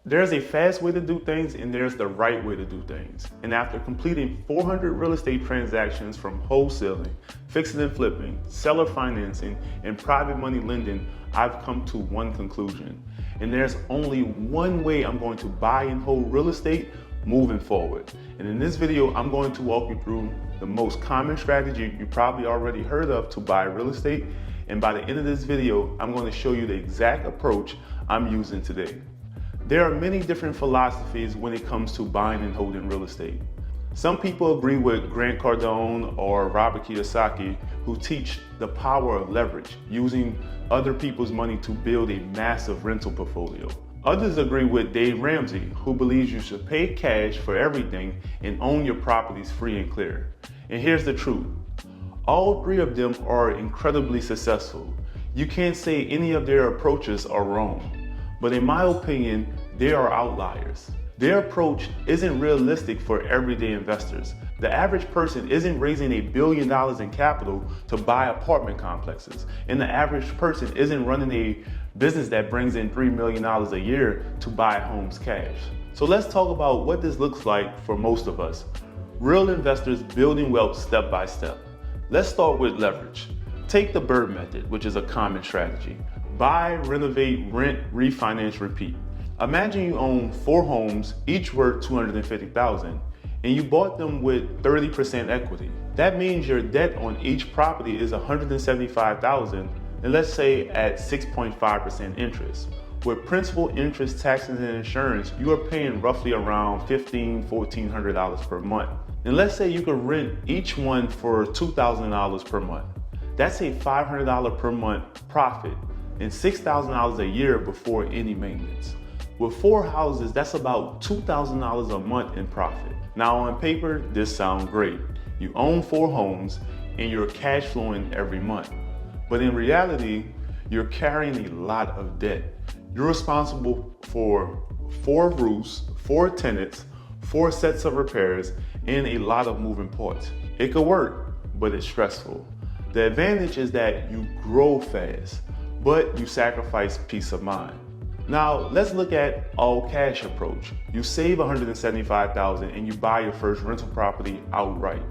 There's a fast way to do things and there's the right way to do things. And after completing 400 real estate transactions from wholesaling, fixing and flipping, seller financing, and private money lending, I've come to one conclusion. And there's only one way I'm going to buy and hold real estate moving forward. And in this video, I'm going to walk you through the most common strategy you probably already heard of to buy real estate. And by the end of this video, I'm going to show you the exact approach I'm using today. There are many different philosophies when it comes to buying and holding real estate. Some people agree with Grant Cardone or Robert Kiyosaki, who teach the power of leverage, using other people's money to build a massive rental portfolio. Others agree with Dave Ramsey, who believes you should pay cash for everything and own your properties free and clear. And here's the truth. All three of them are incredibly successful. You can't say any of their approaches are wrong. But in my opinion, they are outliers. Their approach isn't realistic for everyday investors. The average person isn't raising $1 billion in capital to buy apartment complexes. And the average person isn't running a business that brings in $3 million a year to buy homes cash. So let's talk about what this looks like for most of us. Real investors building wealth step by step. Let's start with leverage. Take the BIRD method, which is a common strategy. Buy, renovate, rent, refinance, repeat. Imagine you own 4 homes, each worth $250,000, and you bought them with 30% equity. That means your debt on each property is $175,000, and let's say at 6.5% interest. With principal, interest, taxes, and insurance, you are paying roughly around $1,400 per month. And let's say you could rent each one for $2,000 per month. That's a $500 per month profit and $6,000 a year before any maintenance. With 4 houses, that's about $2,000 a month in profit. Now on paper, this sounds great. You own 4 homes and you're cash flowing every month. But in reality, you're carrying a lot of debt. You're responsible for 4 roofs, 4 tenants, 4 sets of repairs, and a lot of moving parts. It could work, but it's stressful. The advantage is that you grow fast, but you sacrifice peace of mind. Now, let's look at all cash approach. You save $175,000 and you buy your first rental property outright.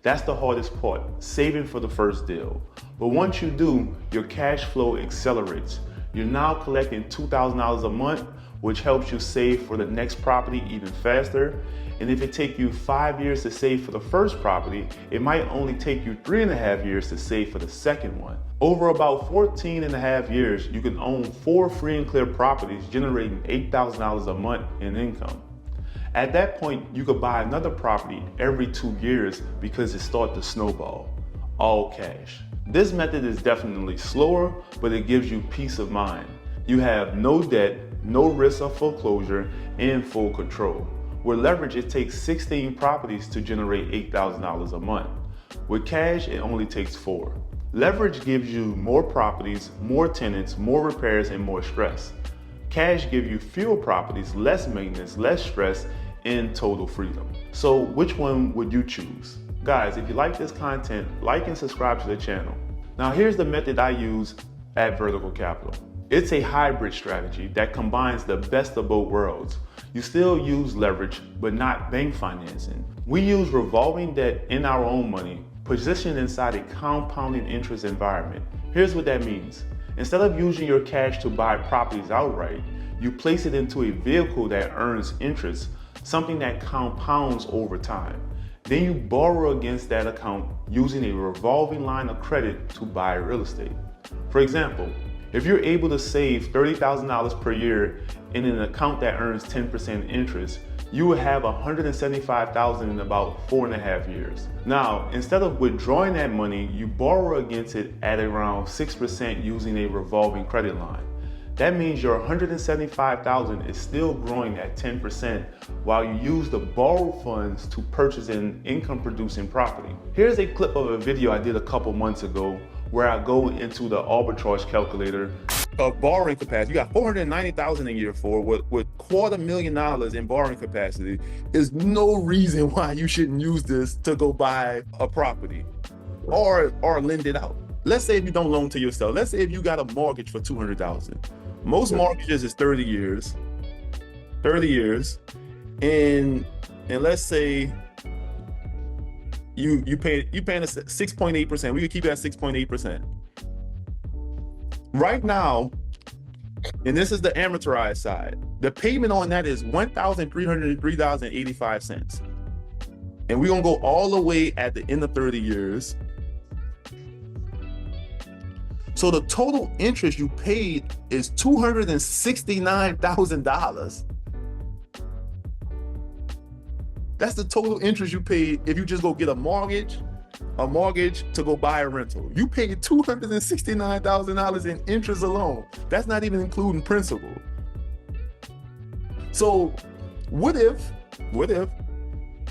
That's the hardest part, saving for the first deal. But once you do, your cash flow accelerates. You're now collecting $2,000 a month, which helps you save for the next property even faster. And if it takes you 5 years to save for the first property, it might only take you 3.5 years to save for the second one. Over about 14.5 years, you can own 4 free and clear properties, generating $8,000 a month in income. At that point, you could buy another property every 2 years because it starts to snowball. All cash. This method is definitely slower, but it gives you peace of mind. You have no debt, no risk of foreclosure, and full control. With leverage, it takes 16 properties to generate $8,000 a month. With cash, it only takes 4. Leverage gives you more properties, more tenants, more repairs, and more stress. Cash gives you fewer properties, less maintenance, less stress, and total freedom. So which one would you choose? Guys, if you like this content, like and subscribe to the channel. Now here's the method I use at Vertical Capital. It's a hybrid strategy that combines the best of both worlds. You still use leverage, but not bank financing. We use revolving debt in our own money, positioned inside a compounding interest environment. Here's what that means. Instead of using your cash to buy properties outright, you place it into a vehicle that earns interest, something that compounds over time. Then you borrow against that account using a revolving line of credit to buy real estate. For example, if you're able to save $30,000 per year in an account that earns 10% interest, you will have $175,000 in about 4.5 years. Now, instead of withdrawing that money, you borrow against it at around 6% using a revolving credit line. That means your $175,000 is still growing at 10% while you use the borrowed funds to purchase an income producing property. Here's a clip of a video I did a couple months ago where I go into the arbitrage calculator of borrowing capacity. You got $490,000 a year for with $250,000 in borrowing capacity. There's no reason why you shouldn't use this to go buy a property or lend it out. Let's say if you don't loan to yourself. Let's say if you got a mortgage for $200,000. Most mortgages is 30 years. 30 years, and let's say you paying us 6.8%. We could keep it at 6.8%. Right now, and this is the amortized side, the payment on that is $1,303.85. And we're gonna go all the way at the end of 30 years. So the total interest you paid is $269,000. That's the total interest you paid if you just go get a mortgage to go buy a rental. You paid $269,000 in interest alone. That's not even including principal. So what if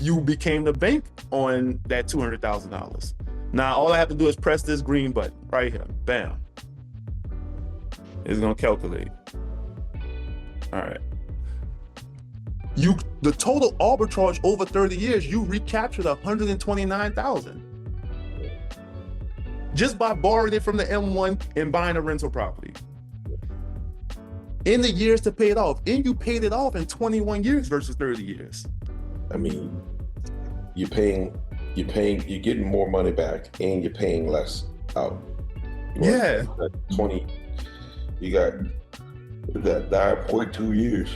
you became the bank on that $200,000? Now all I have to do is press this green button right here. Bam. It's gonna calculate. All right. The total arbitrage over 30 years, you recaptured $129,000 just by borrowing it from the M1 and buying a rental property. In the years to pay it off, and you paid it off in 21 years versus 30 years. I mean, you're getting more money back, and you're paying less out. Yeah. You got 9.2 years.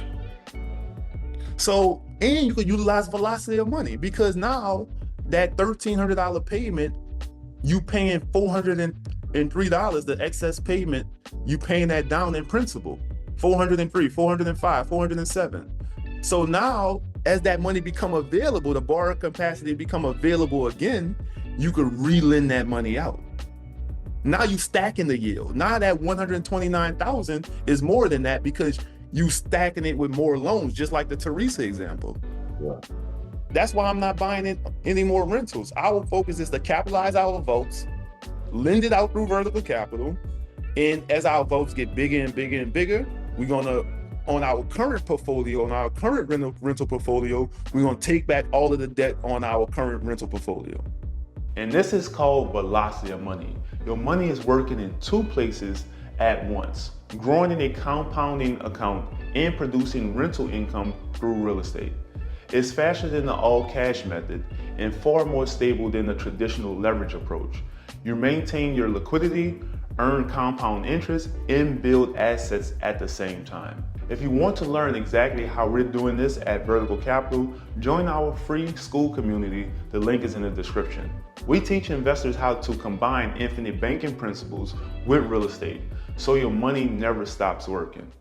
So, and you could utilize velocity of money, because now that $1,300 payment, you paying $403, the excess payment, you paying that down in principal, 403, 405, 407. So now, as that money become available, the borrower capacity become available again, you could re-lend that money out. Now you stacking the yield. Now that 129,000 is more than that, because you stacking it with more loans, just like the Teresa example. Yeah. That's why I'm not buying any more rentals. Our focus is to capitalize our votes, lend it out through vertical capital, and as our votes get bigger and bigger and bigger, we're gonna, on our current portfolio, on our current rental portfolio, we're gonna take back all of the debt on our current rental portfolio. And this is called velocity of money. Your money is working in two places at once, growing in a compounding account and producing rental income through real estate. It's faster than the all cash method and far more stable than the traditional leverage approach. You maintain your liquidity, earn compound interest, and build assets at the same time. If you want to learn exactly how we're doing this at Vertical Capital, join our free school community. The link is in the description. We teach investors how to combine infinite banking principles with real estate, so your money never stops working.